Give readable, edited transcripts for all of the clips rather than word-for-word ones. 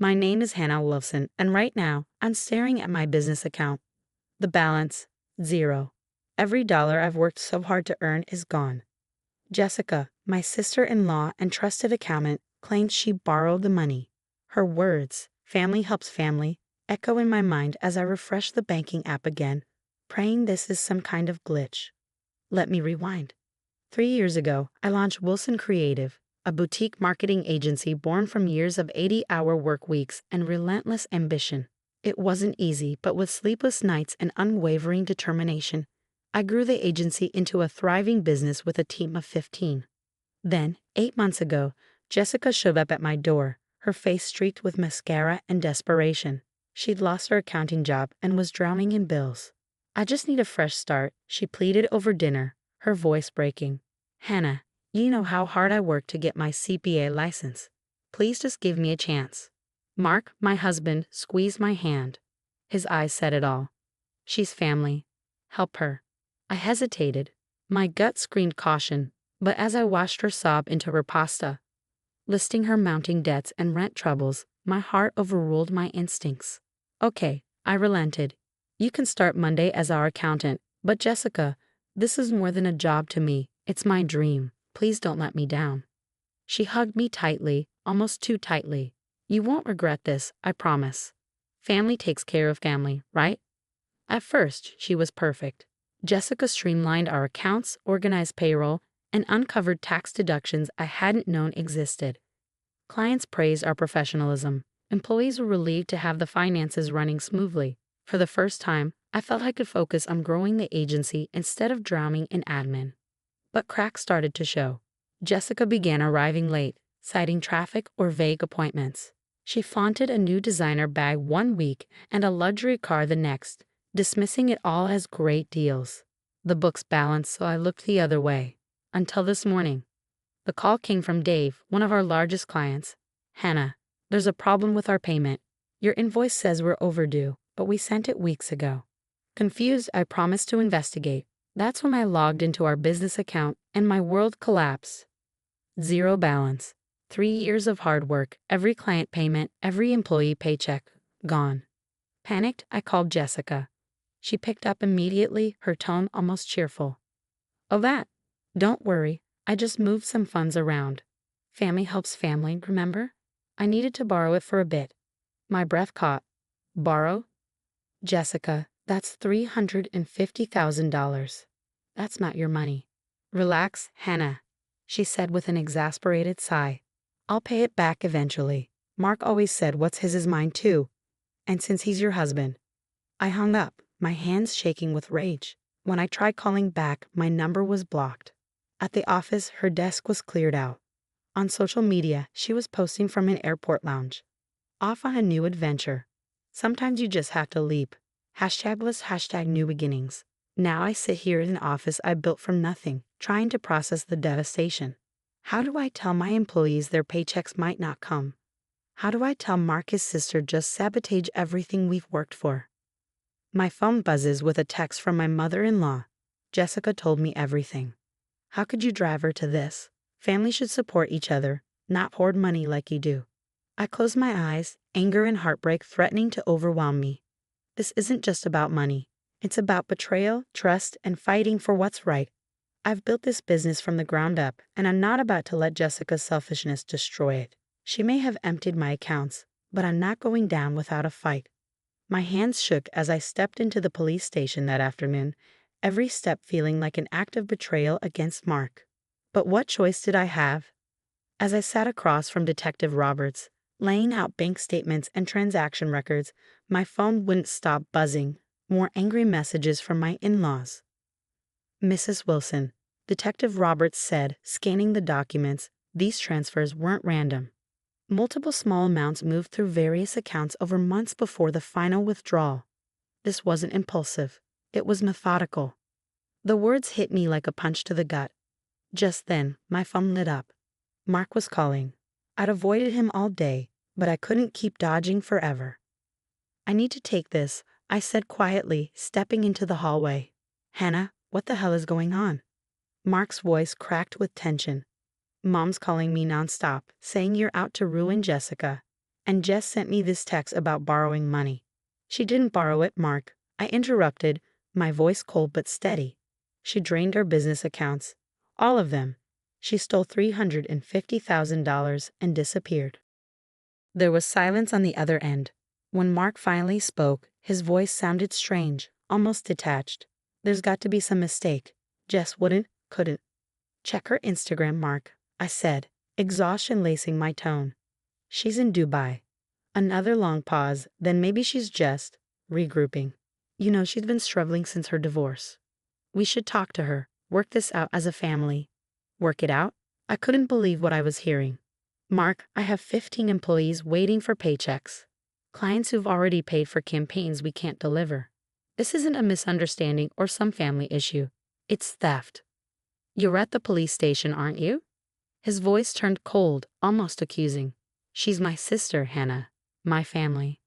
My name is Hannah Wilson, and right now, I'm staring at my business account. The balance, zero. Every dollar I've worked so hard to earn is gone. Jessica, my sister-in-law and trusted accountant, claims she borrowed the money. Her words, family helps family, echo in my mind as I refresh the banking app again, praying this is some kind of glitch. Let me rewind. 3 years ago, I launched Wilson Creative, a boutique marketing agency born from years of 80-hour work weeks and relentless ambition. It wasn't easy, but with sleepless nights and unwavering determination, I grew the agency into a thriving business with a team of 15. Then, 8 months ago, Jessica showed up at my door, her face streaked with mascara and desperation. She'd lost her accounting job and was drowning in bills. "I just need a fresh start," she pleaded over dinner, her voice breaking. "Hannah, you know how hard I worked to get my CPA license. Please just give me a chance." Mark, my husband, squeezed my hand. His eyes said it all. "She's family. Help her." I hesitated. My gut screamed caution, but as I watched her sob into her pasta, listing her mounting debts and rent troubles, my heart overruled my instincts. "Okay," I relented. "You can start Monday as our accountant, but Jessica, this is more than a job to me. It's my dream. Please don't let me down." She hugged me tightly, almost too tightly. "You won't regret this, I promise. Family takes care of family, right?" At first, she was perfect. Jessica streamlined our accounts, organized payroll, and uncovered tax deductions I hadn't known existed. Clients praised our professionalism. Employees were relieved to have the finances running smoothly. For the first time, I felt I could focus on growing the agency instead of drowning in admin. But cracks started to show. Jessica began arriving late, citing traffic or vague appointments. She flaunted a new designer bag one week and a luxury car the next, dismissing it all as great deals. The books balanced, so I looked the other way. Until this morning. The call came from Dave, one of our largest clients. "Hannah, there's a problem with our payment. Your invoice says we're overdue, but we sent it weeks ago." Confused, I promised to investigate. That's when I logged into our business account and my world collapsed. Zero balance. 3 years of hard work, every client payment, every employee paycheck, gone. Panicked, I called Jessica. She picked up immediately, her tone almost cheerful. "Oh, that? Don't worry, I just moved some funds around. Family helps family, remember? I needed to borrow it for a bit." My breath caught. "Borrow?" "Jessica, that's $350,000. That's not your money." "Relax, Hannah," she said with an exasperated sigh. "I'll pay it back eventually. Mark always said what's his is mine too. And since he's your husband." I hung up, my hands shaking with rage. When I tried calling back, my number was blocked. At the office, her desk was cleared out. On social media, she was posting from an airport lounge. Off on a new adventure. Sometimes you just have to leap. Hashtagless #new beginnings. Now I sit here in an office I built from nothing, trying to process the devastation. How do I tell my employees their paychecks might not come? How do I tell Mark's sister just sabotage everything we've worked for? My phone buzzes with a text from my mother-in-law. Jessica told me everything. "How could you drive her to this? Family should support each other, not hoard money like you do." I close my eyes, anger and heartbreak threatening to overwhelm me. This isn't just about money. It's about betrayal, trust, and fighting for what's right. I've built this business from the ground up, and I'm not about to let Jessica's selfishness destroy it. She may have emptied my accounts, but I'm not going down without a fight. My hands shook as I stepped into the police station that afternoon, every step feeling like an act of betrayal against Mark. But what choice did I have? As I sat across from Detective Roberts, laying out bank statements and transaction records, my phone wouldn't stop buzzing. More angry messages from my in-laws. "Mrs. Wilson," Detective Roberts said, scanning the documents, "these transfers weren't random. Multiple small amounts moved through various accounts over months before the final withdrawal. This wasn't impulsive. It was methodical." The words hit me like a punch to the gut. Just then, my phone lit up. Mark was calling. I'd avoided him all day, but I couldn't keep dodging forever. "I need to take this," I said quietly, stepping into the hallway. "Hannah, what the hell is going on?" Mark's voice cracked with tension. "Mom's calling me nonstop, saying you're out to ruin Jessica. and Jess sent me this text about borrowing money. She didn't borrow it, Mark. I interrupted, my voice cold but steady. She drained our business accounts. All of them. She stole $350,000 and disappeared. There was silence on the other end. When Mark finally spoke, his voice sounded strange, almost detached. There's got to be some mistake. Jess couldn't. Check her Instagram, Mark, I said, exhaustion lacing my tone. She's in Dubai. Another long pause, then maybe she's just regrouping. You know, she's been struggling since her divorce. We should talk to her, work this out as a family. Work it out? I couldn't believe what I was hearing. Mark, I have 15 employees waiting for paychecks. Clients who've already paid for campaigns we can't deliver. This isn't a misunderstanding or some family issue. It's theft. You're at the police station, aren't you? His voice turned cold, almost accusing. She's my sister, Hannah. My family.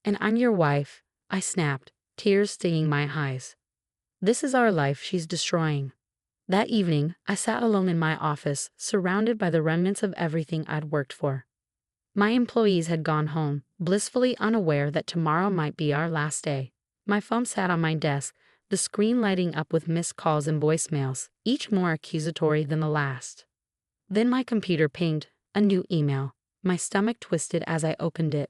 And I'm your wife, I snapped, tears stinging my eyes. This is our life she's destroying. That evening, I sat alone in my office, surrounded by the remnants of everything I'd worked for. My employees had gone home, blissfully unaware that tomorrow might be our last day. My phone sat on my desk, the screen lighting up with missed calls and voicemails, each more accusatory than the last. Then my computer pinged, a new email. My stomach twisted as I opened it.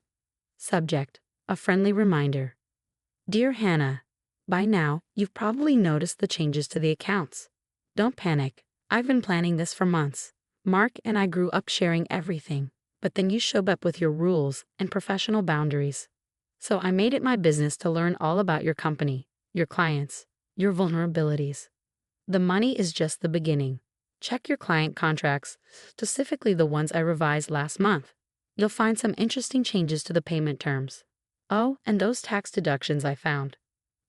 Subject: a friendly reminder. Dear Hannah, by now, you've probably noticed the changes to the accounts. Don't panic. I've been planning this for months. Mark and I grew up sharing everything, but then you showed up with your rules and professional boundaries. So I made it my business to learn all about your company, your clients, your vulnerabilities. The money is just the beginning. Check your client contracts, specifically the ones I revised last month. You'll find some interesting changes to the payment terms. Oh, and those tax deductions I found.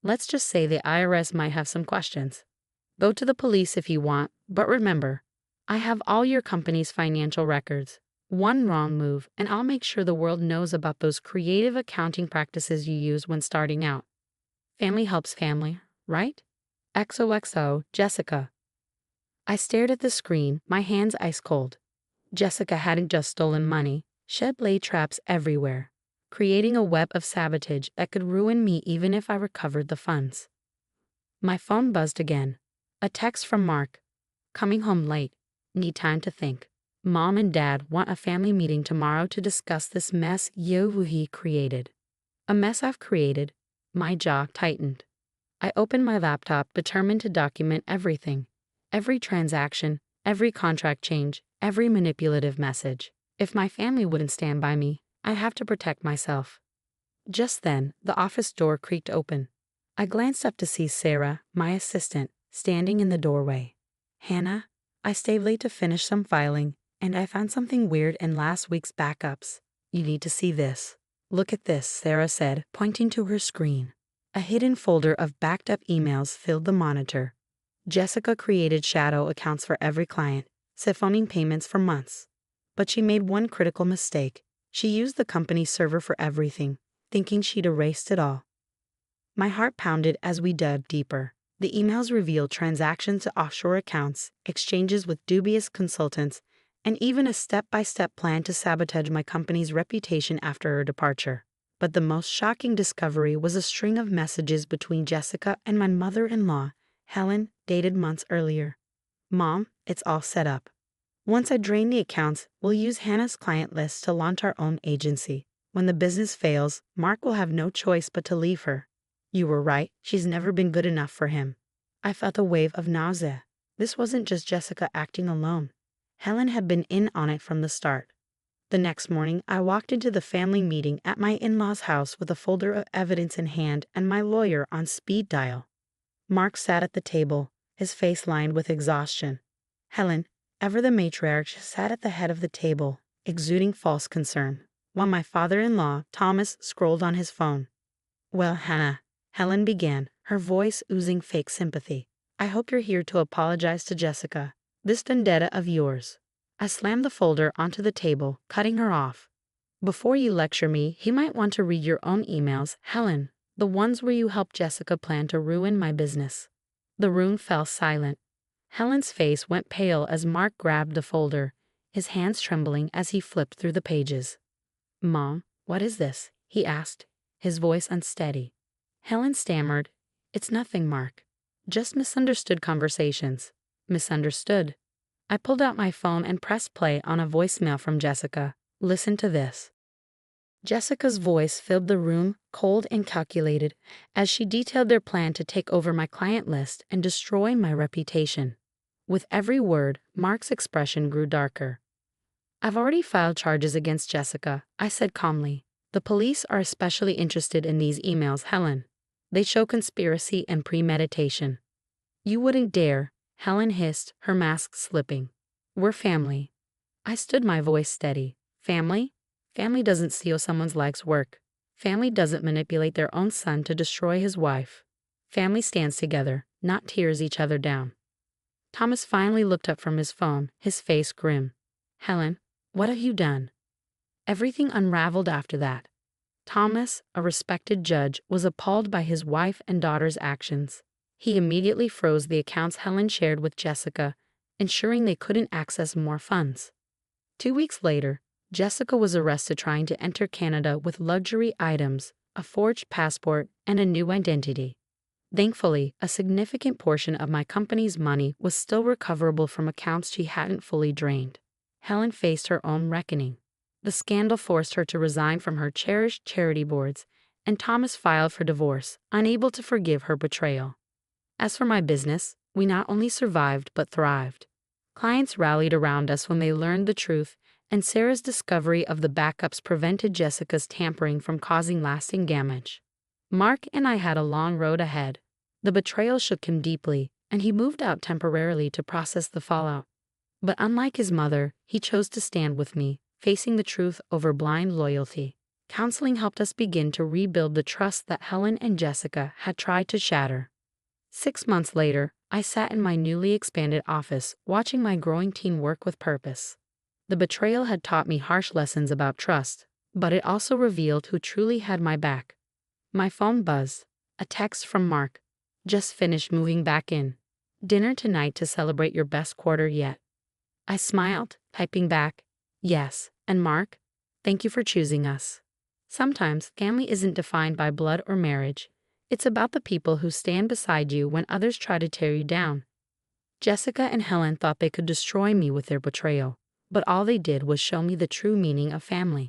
Let's just say the IRS might have some questions. Go to the police if you want, but remember, I have all your company's financial records. One wrong move, and I'll make sure the world knows about those creative accounting practices you use when starting out. Family helps family, right? XOXO, Jessica. I stared at the screen, my hands ice cold. Jessica hadn't just stolen money, she had laid traps everywhere, creating a web of sabotage that could ruin me even if I recovered the funds. My phone buzzed again. A text from Mark. Coming home late. Need time to think. Mom and Dad want a family meeting tomorrow to discuss this mess he created. A mess I've created. My jaw tightened. I opened my laptop, determined to document everything. Every transaction, every contract change, every manipulative message. If my family wouldn't stand by me, I'd have to protect myself. Just then, the office door creaked open. I glanced up to see Sarah, my assistant, standing in the doorway. Hannah, I stayed late to finish some filing, and I found something weird in last week's backups. You need to see this. Look at this, Sarah said, pointing to her screen. A hidden folder of backed up emails filled the monitor. Jessica created shadow accounts for every client, siphoning payments for months. But she made one critical mistake. She used the company's server for everything, thinking she'd erased it all. My heart pounded as we dug deeper. The emails revealed transactions to offshore accounts, exchanges with dubious consultants, and even a step-by-step plan to sabotage my company's reputation after her departure. But the most shocking discovery was a string of messages between Jessica and my mother-in-law, Helen, dated months earlier. Mom, it's all set up. Once I drain the accounts, we'll use Hannah's client list to launch our own agency. When the business fails, Mark will have no choice but to leave her. You were right, she's never been good enough for him. I felt a wave of nausea. This wasn't just Jessica acting alone. Helen had been in on it from the start. The next morning, I walked into the family meeting at my in-laws' house with a folder of evidence in hand and my lawyer on speed dial. Mark sat at the table, his face lined with exhaustion. Helen, ever the matriarch, sat at the head of the table, exuding false concern, while my father-in-law, Thomas, scrolled on his phone. Well, Hannah, Helen began, her voice oozing fake sympathy. I hope you're here to apologize to Jessica. This vendetta of yours. I slammed the folder onto the table, cutting her off. Before you lecture me, you might want to read your own emails, Helen, the ones where you helped Jessica plan to ruin my business. The room fell silent. Helen's face went pale as Mark grabbed the folder, his hands trembling as he flipped through the pages. Mom, "What is this?" he asked, his voice unsteady. Helen stammered, "It's nothing, Mark. Just misunderstood conversations." Misunderstood. I pulled out my phone and pressed play on a voicemail from Jessica. "Listen to this." Jessica's voice filled the room, cold and calculated, as she detailed their plan to take over my client list and destroy my reputation. With every word, Mark's expression grew darker. "I've already filed charges against Jessica," I said calmly. "The police are especially interested in these emails, Helen. They show conspiracy and premeditation." "You wouldn't dare," Helen hissed, her mask slipping. "We're family." I stood, my voice steady. "Family? Family doesn't steal someone's life's work. Family doesn't manipulate their own son to destroy his wife. Family stands together, not tears each other down." Thomas finally looked up from his phone, his face grim. "Helen, what have you done?" Everything unraveled after that. Thomas, a respected judge, was appalled by his wife and daughter's actions. He immediately froze the accounts Helen shared with Jessica, ensuring they couldn't access more funds. 2 weeks later, Jessica was arrested trying to enter Canada with luxury items, a forged passport, and a new identity. Thankfully, a significant portion of my company's money was still recoverable from accounts she hadn't fully drained. Helen faced her own reckoning. The scandal forced her to resign from her cherished charity boards, and Thomas filed for divorce, unable to forgive her betrayal. As for my business, we not only survived but thrived. Clients rallied around us when they learned the truth, and Sarah's discovery of the backups prevented Jessica's tampering from causing lasting damage. Mark and I had a long road ahead. The betrayal shook him deeply, and he moved out temporarily to process the fallout. But unlike his mother, he chose to stand with me, facing the truth over blind loyalty. Counseling helped us begin to rebuild the trust that Helen and Jessica had tried to shatter. 6 months later, I sat in my newly expanded office, watching my growing team work with purpose. The betrayal had taught me harsh lessons about trust, but it also revealed who truly had my back. My phone buzzed. A text from Mark. "Just finished moving back in. Dinner tonight to celebrate your best quarter yet." I smiled, typing back, "Yes, and Mark, thank you for choosing us." Sometimes family isn't defined by blood or marriage. It's about the people who stand beside you when others try to tear you down. Jessica and Helen thought they could destroy me with their betrayal, but all they did was show me the true meaning of family.